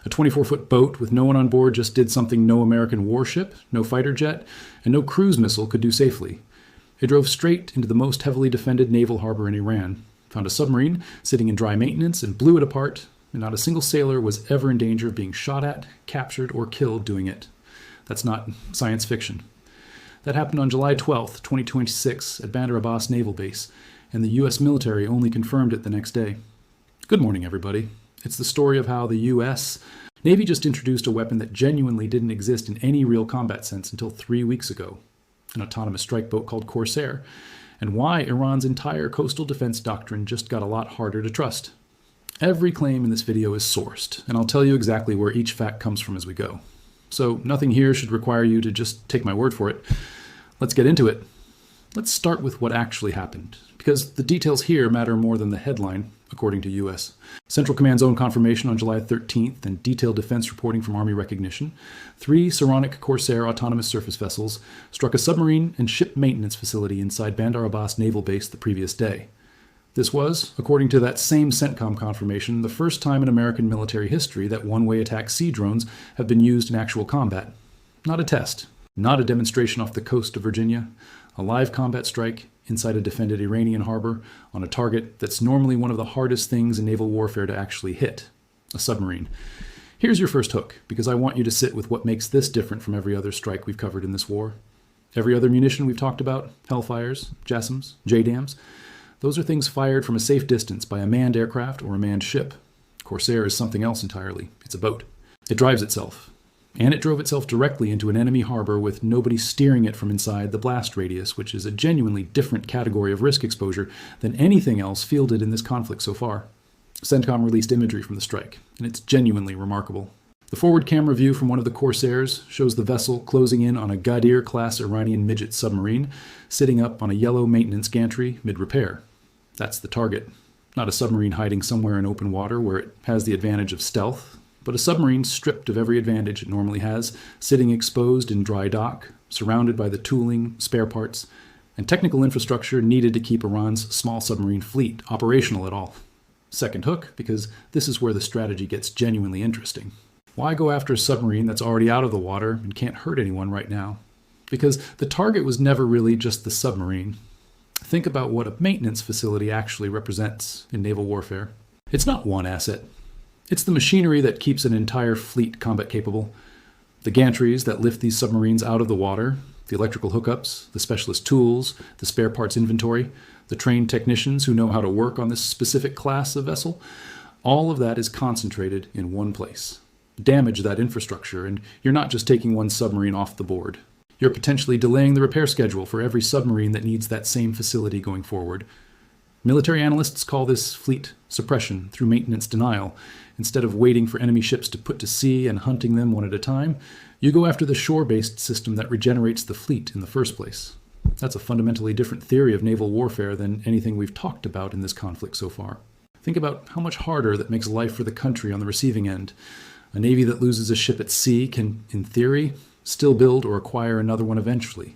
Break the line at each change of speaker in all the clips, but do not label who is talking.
A 24-foot boat with no one on board just did something no American warship, no fighter jet, and no cruise missile could do safely. It drove straight into the most heavily defended naval harbor in Iran, found a submarine sitting in dry maintenance, and blew it apart, and not a single sailor was ever in danger of being shot at, captured, or killed doing it. That's not science fiction. That happened on July 12, 2026, at Bandar Abbas Naval Base, and the U.S. military only confirmed it the next day. Good morning, everybody. It's the story of how the U.S. Navy just introduced a weapon that genuinely didn't exist in any real combat sense until 3 weeks ago, an autonomous strike boat called Corsair, and why Iran's entire coastal defense doctrine just got a lot harder to trust. Every claim in this video is sourced, and I'll tell you exactly where each fact comes from as we go. So nothing here should require you to just take my word for it. Let's get into it. Let's start with what actually happened, because the details here matter more than the headline, according to U.S. Central Command's own confirmation on July 13th and detailed defense reporting from Army recognition. 3 Saronic Corsair autonomous surface vessels struck a submarine and ship maintenance facility inside Bandar Abbas Naval Base the previous day. This was, according to that same CENTCOM confirmation, the first time in American military history that one-way attack sea drones have been used in actual combat. Not a test, not a demonstration off the coast of Virginia, a live combat strike inside a defended Iranian harbor on a target that's normally one of the hardest things in naval warfare to actually hit, a submarine. Here's your first hook, because I want you to sit with what makes this different from every other strike we've covered in this war. Every other munition we've talked about, Hellfires, JASSMs, JDAMs, those are things fired from a safe distance by a manned aircraft or a manned ship. Corsair is something else entirely. It's a boat. It drives itself. And it drove itself directly into an enemy harbor with nobody steering it from inside the blast radius, which is a genuinely different category of risk exposure than anything else fielded in this conflict so far. CENTCOM released imagery from the strike, and it's genuinely remarkable. The forward camera view from one of the Corsairs shows the vessel closing in on a Ghadir-class Iranian midget submarine, sitting up on a yellow maintenance gantry mid-repair. That's the target. Not a submarine hiding somewhere in open water where it has the advantage of stealth, but a submarine stripped of every advantage it normally has, sitting exposed in dry dock, surrounded by the tooling, spare parts, and technical infrastructure needed to keep Iran's small submarine fleet operational at all. Second hook, because this is where the strategy gets genuinely interesting. Why go after a submarine that's already out of the water and can't hurt anyone right now? Because the target was never really just the submarine. Think about what a maintenance facility actually represents in naval warfare. It's not one asset. It's the machinery that keeps an entire fleet combat capable. The gantries that lift these submarines out of the water, the electrical hookups, the specialist tools, the spare parts inventory, the trained technicians who know how to work on this specific class of vessel, all of that is concentrated in one place. Damage that infrastructure, and you're not just taking one submarine off the board. You're potentially delaying the repair schedule for every submarine that needs that same facility going forward. Military analysts call this fleet suppression through maintenance denial. Instead of waiting for enemy ships to put to sea and hunting them one at a time, you go after the shore-based system that regenerates the fleet in the first place. That's a fundamentally different theory of naval warfare than anything we've talked about in this conflict so far. Think about how much harder that makes life for the country on the receiving end. A navy that loses a ship at sea can, in theory, still build or acquire another one eventually.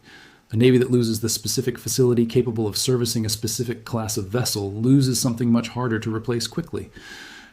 A navy that loses the specific facility capable of servicing a specific class of vessel loses something much harder to replace quickly.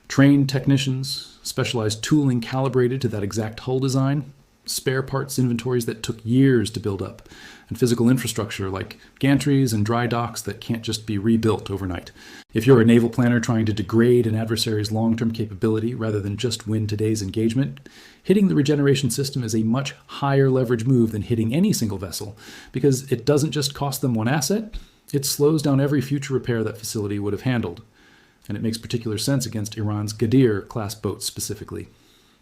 Trained technicians, specialized tooling calibrated to that exact hull design, spare parts inventories that took years to build up, and physical infrastructure like gantries and dry docks that can't just be rebuilt overnight. If you're a naval planner trying to degrade an adversary's long-term capability rather than just win today's engagement, hitting the regeneration system is a much higher leverage move than hitting any single vessel, because it doesn't just cost them one asset, it slows down every future repair that facility would have handled. And it makes particular sense against Iran's Ghadir-class boats specifically.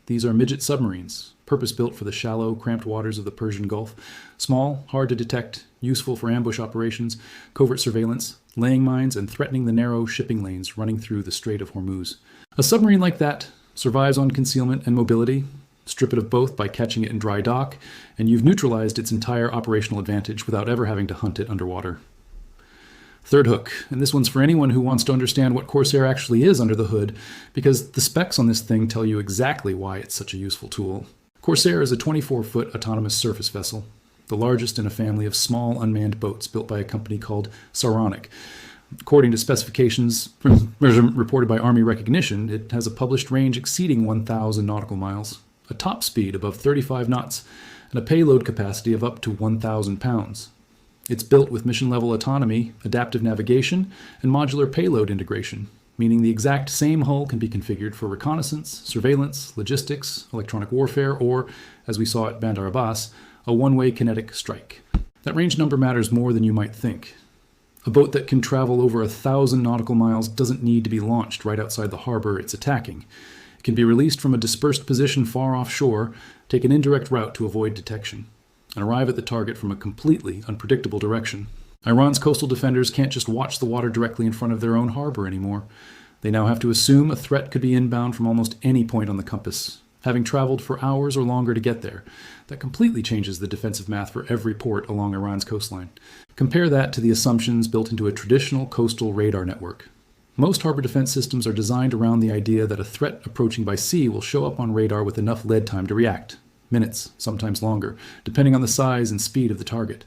These are midget submarines, purpose-built for the shallow, cramped waters of the Persian Gulf. Small, hard to detect, useful for ambush operations, covert surveillance, laying mines, and threatening the narrow shipping lanes running through the Strait of Hormuz. A submarine like that survives on concealment and mobility. Strip it of both by catching it in dry dock, and you've neutralized its entire operational advantage without ever having to hunt it underwater. Third hook, and this one's for anyone who wants to understand what Corsair actually is under the hood, because the specs on this thing tell you exactly why it's such a useful tool. Corsair is a 24-foot autonomous surface vessel, the largest in a family of small unmanned boats built by a company called Saronic. According to specifications from measurement reported by Army Recognition, it has a published range exceeding 1,000 nautical miles, a top speed above 35 knots, and a payload capacity of up to 1,000 pounds. It's built with mission-level autonomy, adaptive navigation, and modular payload integration, meaning the exact same hull can be configured for reconnaissance, surveillance, logistics, electronic warfare, or, as we saw at Bandar Abbas, a one-way kinetic strike. That range number matters more than you might think. A boat that can travel over 1,000 nautical miles doesn't need to be launched right outside the harbor it's attacking. It can be released from a dispersed position far offshore, take an indirect route to avoid detection, and arrive at the target from a completely unpredictable direction. Iran's coastal defenders can't just watch the water directly in front of their own harbor anymore. They now have to assume a threat could be inbound from almost any point on the compass, having traveled for hours or longer to get there. That completely changes the defensive math for every port along Iran's coastline. Compare that to the assumptions built into a traditional coastal radar network. Most harbor defense systems are designed around the idea that a threat approaching by sea will show up on radar with enough lead time to react. Minutes, sometimes longer, depending on the size and speed of the target.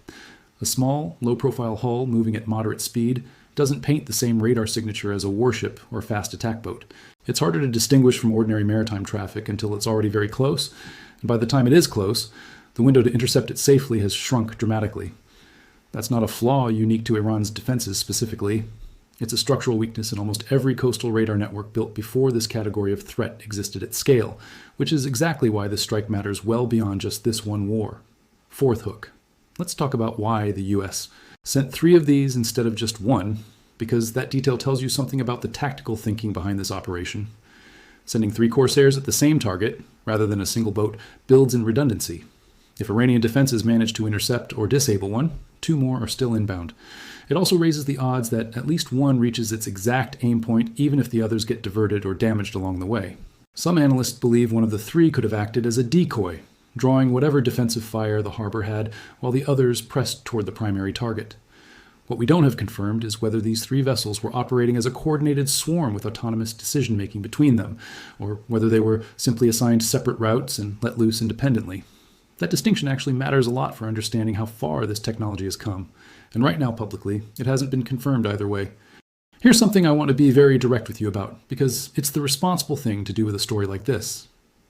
A small, low-profile hull moving at moderate speed doesn't paint the same radar signature as a warship or fast attack boat. It's harder to distinguish from ordinary maritime traffic until it's already very close, and by the time it is close, the window to intercept it safely has shrunk dramatically. That's not a flaw unique to Iran's defenses specifically. It's a structural weakness in almost every coastal radar network built before this category of threat existed at scale, which is exactly why this strike matters well beyond just this one war. Fourth hook. Let's talk about why the U.S. sent 3 of these instead of just 1, because that detail tells you something about the tactical thinking behind this operation. Sending 3 Corsairs at the same target, rather than a single boat, builds in redundancy. If Iranian defenses manage to intercept or disable one, 2 more are still inbound. It also raises the odds that at least one reaches its exact aim point, even if the others get diverted or damaged along the way. Some analysts believe one of the 3 could have acted as a decoy, drawing whatever defensive fire the harbor had while the others pressed toward the primary target. What we don't have confirmed is whether these 3 vessels were operating as a coordinated swarm with autonomous decision-making between them, or whether they were simply assigned separate routes and let loose independently. That distinction actually matters a lot for understanding how far this technology has come, and right now publicly, it hasn't been confirmed either way. Here's something I want to be very direct with you about, because it's the responsible thing to do with a story like this.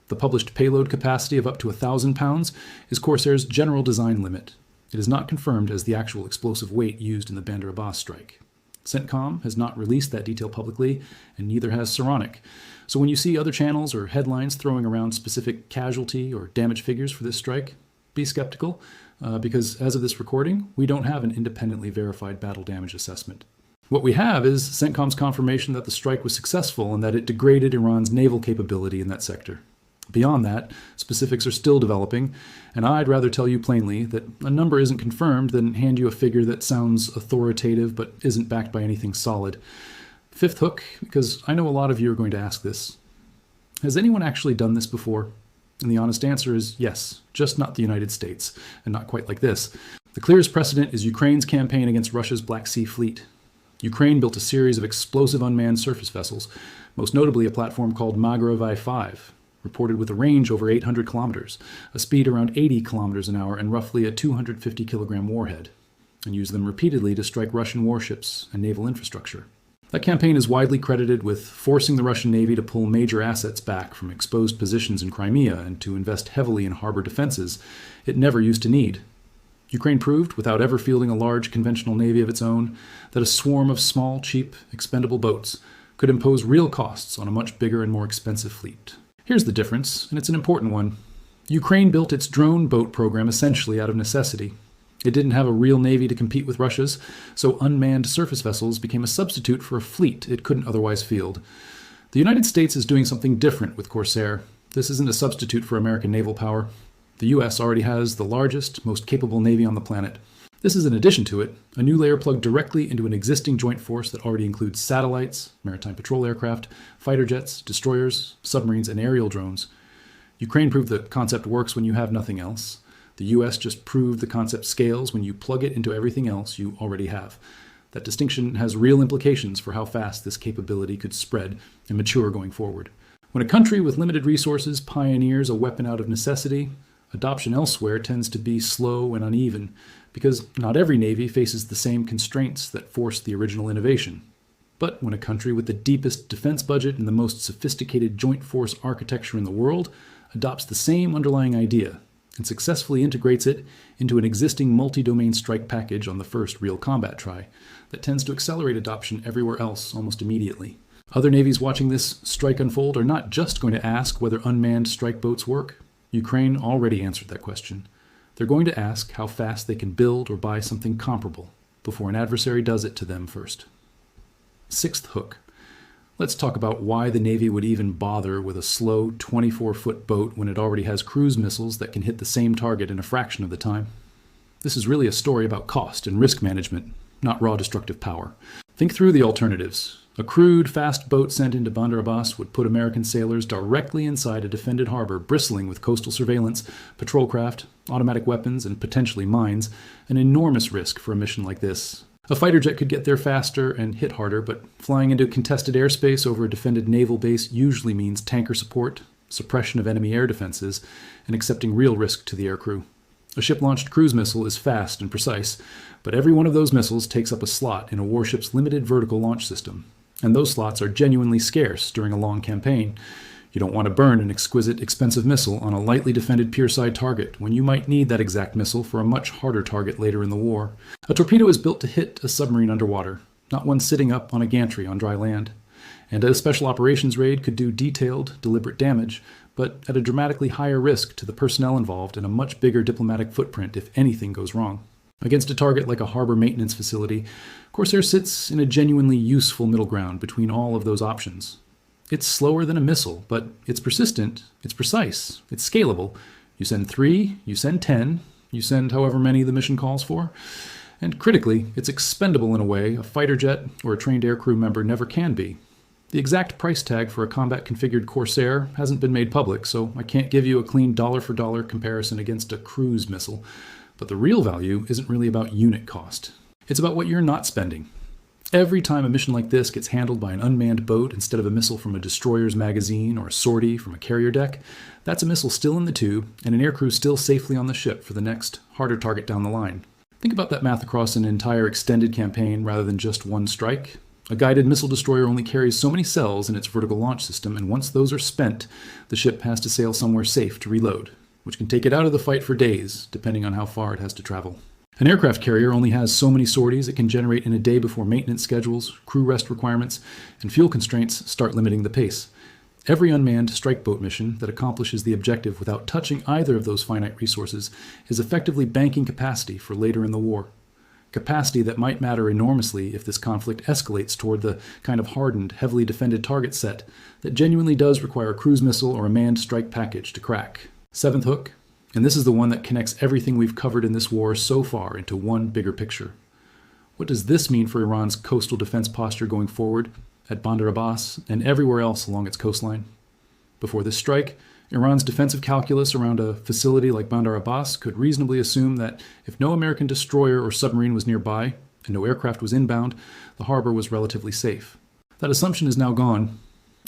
The published payload capacity of up to 1,000 pounds is Corsair's general design limit. It is not confirmed as the actual explosive weight used in the Bandar Abbas strike. CENTCOM has not released that detail publicly, and neither has Saronic. So when you see other channels or headlines throwing around specific casualty or damage figures for this strike, be skeptical, because as of this recording, we don't have an independently verified battle damage assessment. What we have is CENTCOM's confirmation that the strike was successful and that it degraded Iran's naval capability in that sector. Beyond that, specifics are still developing, and I'd rather tell you plainly that a number isn't confirmed than hand you a figure that sounds authoritative but isn't backed by anything solid. Fifth hook, because I know a lot of you are going to ask this. Has anyone actually done this before? And the honest answer is yes, just not the United States, and not quite like this. The clearest precedent is Ukraine's campaign against Russia's Black Sea Fleet. Ukraine built a series of explosive unmanned surface vessels, most notably a platform called Magrav I-5, reported with a range over 800 kilometers, a speed around 80 kilometers an hour, and roughly a 250-kilogram warhead, and used them repeatedly to strike Russian warships and naval infrastructure. That campaign is widely credited with forcing the Russian Navy to pull major assets back from exposed positions in Crimea and to invest heavily in harbor defenses it never used to need. Ukraine proved, without ever fielding a large conventional navy of its own, that a swarm of small, cheap, expendable boats could impose real costs on a much bigger and more expensive fleet. Here's the difference, and it's an important one. Ukraine built its drone boat program essentially out of necessity. It didn't have a real navy to compete with Russia's, so unmanned surface vessels became a substitute for a fleet it couldn't otherwise field. The United States is doing something different with Corsair. This isn't a substitute for American naval power. The U.S. already has the largest, most capable navy on the planet. This is in addition to it, a new layer plugged directly into an existing joint force that already includes satellites, maritime patrol aircraft, fighter jets, destroyers, submarines, and aerial drones. Ukraine proved the concept works when you have nothing else. The U.S. just proved the concept scales when you plug it into everything else you already have. That distinction has real implications for how fast this capability could spread and mature going forward. When a country with limited resources pioneers a weapon out of necessity, Adoption elsewhere tends to be slow and uneven, because not every navy faces the same constraints that forced the original innovation. But when a country with the deepest defense budget and the most sophisticated joint force architecture in the world adopts the same underlying idea and successfully integrates it into an existing multi-domain strike package on the first real combat try, that tends to accelerate adoption everywhere else almost immediately. Other navies watching this strike unfold are not just going to ask whether unmanned strike boats work. Ukraine already answered that question. They're going to ask how fast they can build or buy something comparable before an adversary does it to them first. Sixth hook. Let's talk about why the Navy would even bother with a slow 24-foot boat when it already has cruise missiles that can hit the same target in a fraction of the time. This is really a story about cost and risk management, not raw destructive power. Think through the alternatives. A crude, fast boat sent into Bandar Abbas would put American sailors directly inside a defended harbor bristling with coastal surveillance, patrol craft, automatic weapons, and potentially mines, an enormous risk for a mission like this. A fighter jet could get there faster and hit harder, but flying into contested airspace over a defended naval base usually means tanker support, suppression of enemy air defenses, and accepting real risk to the aircrew. A ship-launched cruise missile is fast and precise, but every one of those missiles takes up a slot in a warship's limited vertical launch system, and those slots are genuinely scarce during a long campaign. You don't want to burn an exquisite, expensive missile on a lightly defended pierside target when you might need that exact missile for a much harder target later in the war. A torpedo is built to hit a submarine underwater, not one sitting up on a gantry on dry land. And a special operations raid could do detailed, deliberate damage, but at a dramatically higher risk to the personnel involved and a much bigger diplomatic footprint if anything goes wrong. Against a target like a harbor maintenance facility, Corsair sits in a genuinely useful middle ground between all of those options. It's slower than a missile, but it's persistent, it's precise, it's scalable. You send 3, you send 10, you send however many the mission calls for. And critically, it's expendable in a way a fighter jet or a trained aircrew member never can be. The exact price tag for a combat-configured Corsair hasn't been made public, so I can't give you a clean dollar-for-dollar comparison against a cruise missile. But the real value isn't really about unit cost. It's about what you're not spending. Every time a mission like this gets handled by an unmanned boat instead of a missile from a destroyer's magazine or a sortie from a carrier deck, that's a missile still in the tube and an aircrew still safely on the ship for the next, harder target down the line. Think about that math across an entire extended campaign rather than just one strike. A guided missile destroyer only carries so many cells in its vertical launch system, and once those are spent, the ship has to sail somewhere safe to reload, which can take it out of the fight for days, depending on how far it has to travel. An aircraft carrier only has so many sorties it can generate in a day before maintenance schedules, crew rest requirements, and fuel constraints start limiting the pace. Every unmanned strike boat mission that accomplishes the objective without touching either of those finite resources is effectively banking capacity for later in the war. Capacity that might matter enormously if this conflict escalates toward the kind of hardened, heavily defended target set that genuinely does require a cruise missile or a manned strike package to crack. Seventh hook. And this is the one that connects everything we've covered in this war so far into one bigger picture. What does this mean for Iran's coastal defense posture going forward at Bandar Abbas and everywhere else along its coastline? Before this strike, Iran's defensive calculus around a facility like Bandar Abbas could reasonably assume that if no American destroyer or submarine was nearby and no aircraft was inbound, the harbor was relatively safe. That assumption is now gone.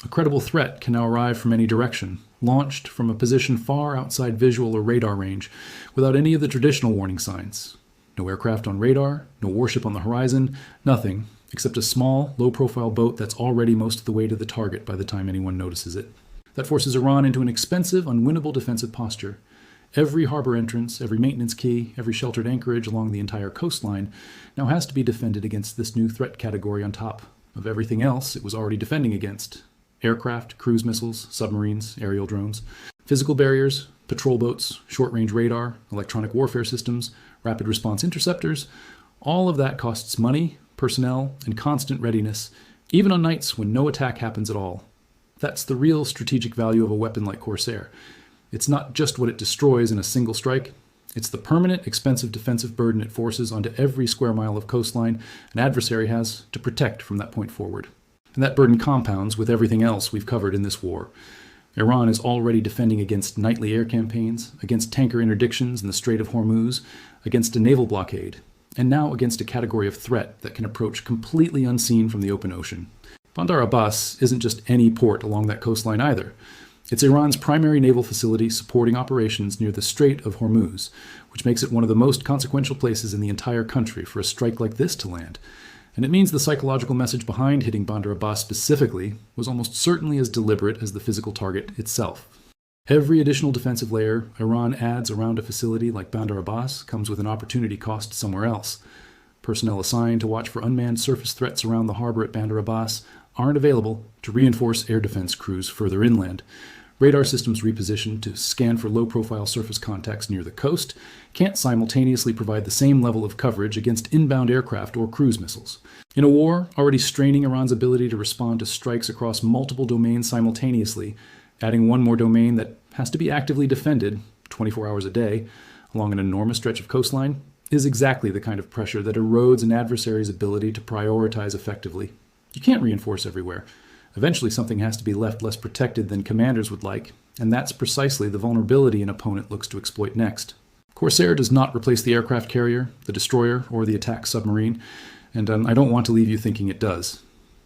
A credible threat can now arrive from any direction, launched from a position far outside visual or radar range, without any of the traditional warning signs. No aircraft on radar, no warship on the horizon, nothing, except a small, low-profile boat that's already most of the way to the target by the time anyone notices it. That forces Iran into an expensive, unwinnable defensive posture. Every harbor entrance, every maintenance key, every sheltered anchorage along the entire coastline now has to be defended against this new threat category on top of everything else it was already defending against. Aircraft, cruise missiles, submarines, aerial drones, physical barriers, patrol boats, short-range radar, electronic warfare systems, rapid response interceptors. All of that costs money, personnel, and constant readiness, even on nights when no attack happens at all. That's the real strategic value of a weapon like Corsair. It's not just what it destroys in a single strike. It's the permanent, expensive defensive burden it forces onto every square mile of coastline an adversary has to protect from that point forward. And that burden compounds with everything else we've covered in this war. Iran is already defending against nightly air campaigns, against tanker interdictions in the Strait of Hormuz, against a naval blockade, and now against a category of threat that can approach completely unseen from the open ocean. Bandar Abbas isn't just any port along that coastline either. It's Iran's primary naval facility supporting operations near the Strait of Hormuz, which makes it one of the most consequential places in the entire country for a strike like this to land. And it means the psychological message behind hitting Bandar Abbas specifically was almost certainly as deliberate as the physical target itself. Every additional defensive layer Iran adds around a facility like Bandar Abbas comes with an opportunity cost somewhere else. Personnel assigned to watch for unmanned surface threats around the harbor at Bandar Abbas aren't available to reinforce air defense crews further inland. Radar systems repositioned to scan for low-profile surface contacts near the coast can't simultaneously provide the same level of coverage against inbound aircraft or cruise missiles. In a war already straining Iran's ability to respond to strikes across multiple domains simultaneously, adding one more domain that has to be actively defended 24 hours a day along an enormous stretch of coastline is exactly the kind of pressure that erodes an adversary's ability to prioritize effectively. You can't reinforce everywhere. Eventually something has to be left less protected than commanders would like, and that's precisely the vulnerability an opponent looks to exploit next. Corsair does not replace the aircraft carrier, the destroyer, or the attack submarine, and I don't want to leave you thinking it does.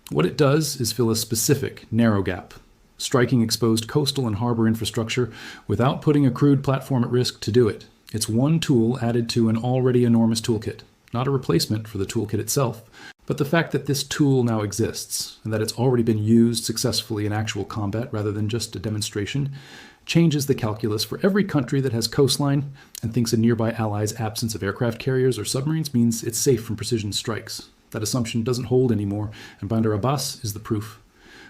What it does is fill a specific, narrow gap, striking exposed coastal and harbor infrastructure without putting a crewed platform at risk to do it. It's one tool added to an already enormous toolkit, not a replacement for the toolkit itself. But the fact that this tool now exists, and that it's already been used successfully in actual combat rather than just a demonstration, changes the calculus for every country that has coastline and thinks a nearby ally's absence of aircraft carriers or submarines means it's safe from precision strikes. That assumption doesn't hold anymore, and Bandar Abbas is the proof.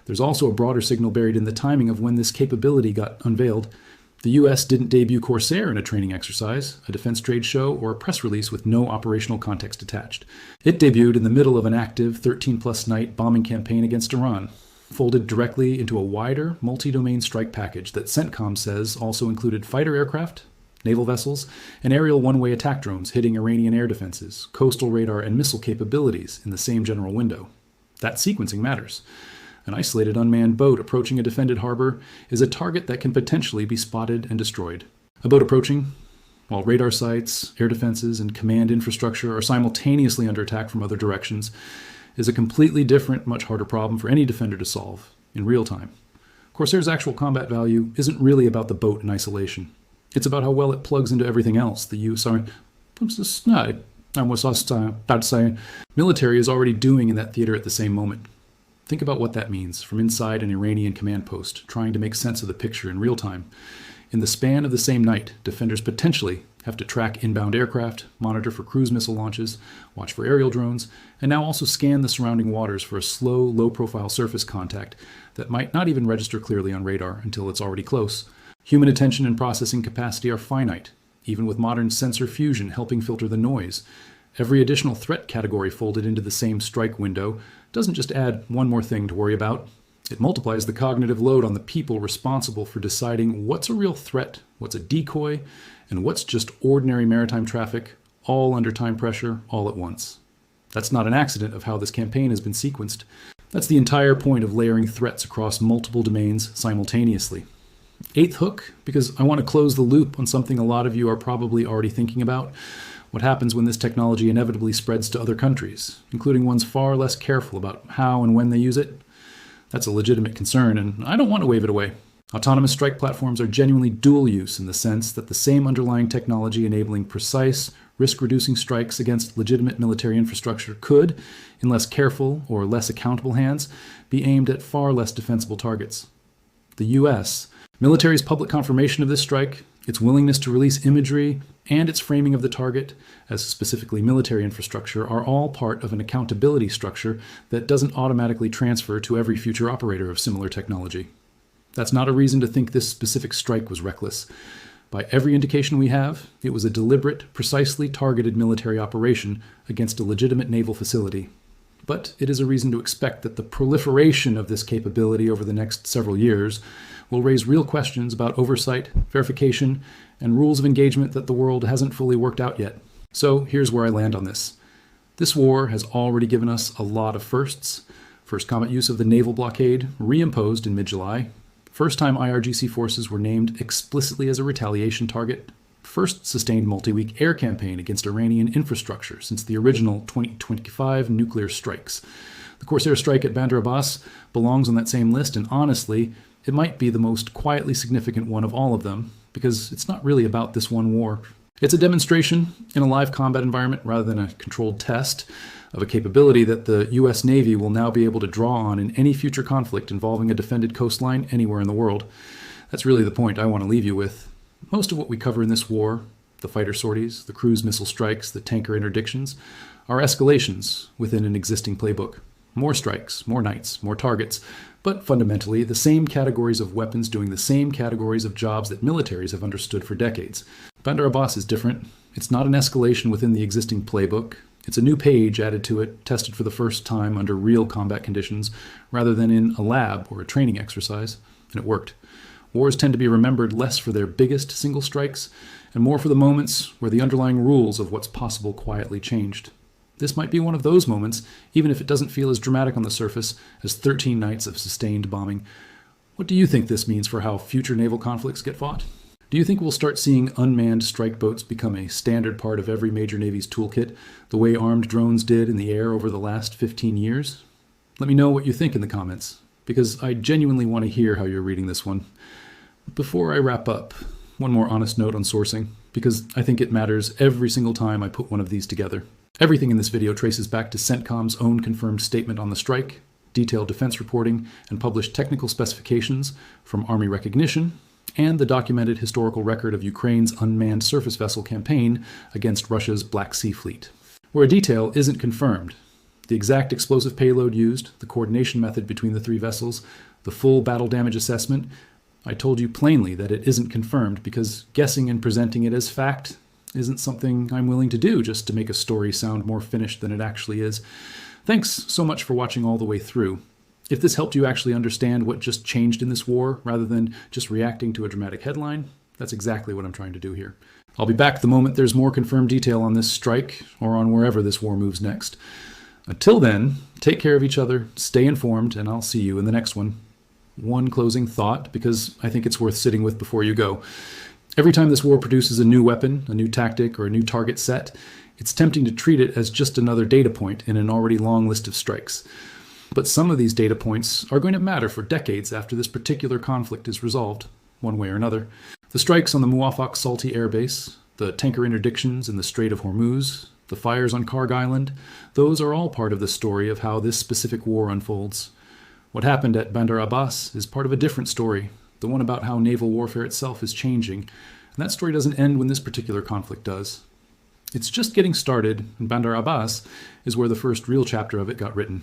There's also a broader signal buried in the timing of when this capability got unveiled. The US didn't debut Corsair in a training exercise, a defense trade show, or a press release with no operational context attached. It debuted in the middle of an active 13-plus night bombing campaign against Iran, folded directly into a wider, multi-domain strike package that CENTCOM says also included fighter aircraft, naval vessels, and aerial one-way attack drones hitting Iranian air defenses, coastal radar, and missile capabilities in the same general window. That sequencing matters. An isolated unmanned boat approaching a defended harbor is a target that can potentially be spotted and destroyed. A boat approaching, while radar sites, air defenses, and command infrastructure are simultaneously under attack from other directions, is a completely different, much harder problem for any defender to solve in real time. Corsair's actual combat value isn't really about the boat in isolation. It's about how well it plugs into everything else the military is already doing in that theater at the same moment. Think about what that means from inside an Iranian command post, trying to make sense of the picture in real time. In the span of the same night, defenders potentially have to track inbound aircraft, monitor for cruise missile launches, watch for aerial drones, and now also scan the surrounding waters for a slow, low-profile surface contact that might not even register clearly on radar until it's already close. Human attention and processing capacity are finite, even with modern sensor fusion helping filter the noise. Every additional threat category folded into the same strike window doesn't just add one more thing to worry about. It multiplies the cognitive load on the people responsible for deciding what's a real threat, what's a decoy, and what's just ordinary maritime traffic, all under time pressure, all at once. That's not an accident of how this campaign has been sequenced. That's the entire point of layering threats across multiple domains simultaneously. Eighth hook, because I want to close the loop on something a lot of you are probably already thinking about. What happens when this technology inevitably spreads to other countries, including ones far less careful about how and when they use it? That's a legitimate concern, and I don't want to wave it away. Autonomous strike platforms are genuinely dual use in the sense that the same underlying technology enabling precise, risk-reducing strikes against legitimate military infrastructure could, in less careful or less accountable hands, be aimed at far less defensible targets. The US, military's public confirmation of this strike, its willingness to release imagery, and its framing of the target as specifically military infrastructure are all part of an accountability structure that doesn't automatically transfer to every future operator of similar technology. That's not a reason to think this specific strike was reckless. By every indication we have, it was a deliberate, precisely targeted military operation against a legitimate naval facility. But it is a reason to expect that the proliferation of this capability over the next several years will raise real questions about oversight, verification, and rules of engagement that the world hasn't fully worked out yet. So here's where I land on this. This war has already given us a lot of firsts. First combat use of the naval blockade, reimposed in mid-July. First time IRGC forces were named explicitly as a retaliation target. First sustained multi-week air campaign against Iranian infrastructure since the original 2025 nuclear strikes. The Corsair strike at Bandar Abbas belongs on that same list, and honestly, it might be the most quietly significant one of all of them, because it's not really about this one war. It's a demonstration in a live combat environment rather than a controlled test of a capability that the US Navy will now be able to draw on in any future conflict involving a defended coastline anywhere in the world. That's really the point I want to leave you with. Most of what we cover in this war, the fighter sorties, the cruise missile strikes, the tanker interdictions, are escalations within an existing playbook. More strikes, more nights, more targets, but fundamentally the same categories of weapons doing the same categories of jobs that militaries have understood for decades. Bandar Abbas is different. It's not an escalation within the existing playbook. It's a new page added to it, tested for the first time under real combat conditions, rather than in a lab or a training exercise, and it worked. Wars tend to be remembered less for their biggest single strikes, and more for the moments where the underlying rules of what's possible quietly changed. This might be one of those moments, even if it doesn't feel as dramatic on the surface as 13 nights of sustained bombing. What do you think this means for how future naval conflicts get fought? Do you think we'll start seeing unmanned strike boats become a standard part of every major navy's toolkit, the way armed drones did in the air over the last 15 years? Let me know what you think in the comments, because I genuinely want to hear how you're reading this one. Before I wrap up, one more honest note on sourcing, because I think it matters every single time I put one of these together. Everything in this video traces back to CENTCOM's own confirmed statement on the strike, detailed defense reporting, and published technical specifications from Army recognition, and the documented historical record of Ukraine's unmanned surface vessel campaign against Russia's Black Sea Fleet. Where a detail isn't confirmed, the exact explosive payload used, the coordination method between the three vessels, the full battle damage assessment, I told you plainly that it isn't confirmed because guessing and presenting it as fact isn't something I'm willing to do just to make a story sound more finished than it actually is. Thanks so much for watching all the way through. If this helped you actually understand what just changed in this war, rather than just reacting to a dramatic headline, that's exactly what I'm trying to do here. I'll be back the moment there's more confirmed detail on this strike, or on wherever this war moves next. Until then, take care of each other, stay informed, and I'll see you in the next one. One closing thought, because I think it's worth sitting with before you go. Every time this war produces a new weapon, a new tactic, or a new target set, it's tempting to treat it as just another data point in an already long list of strikes. But some of these data points are going to matter for decades after this particular conflict is resolved, one way or another. The strikes on the Muwafaq Salti Air Base, the tanker interdictions in the Strait of Hormuz, the fires on Karg Island, those are all part of the story of how this specific war unfolds. What happened at Bandar Abbas is part of a different story, the one about how naval warfare itself is changing, and that story doesn't end when this particular conflict does. It's just getting started, and Bandar Abbas is where the first real chapter of it got written.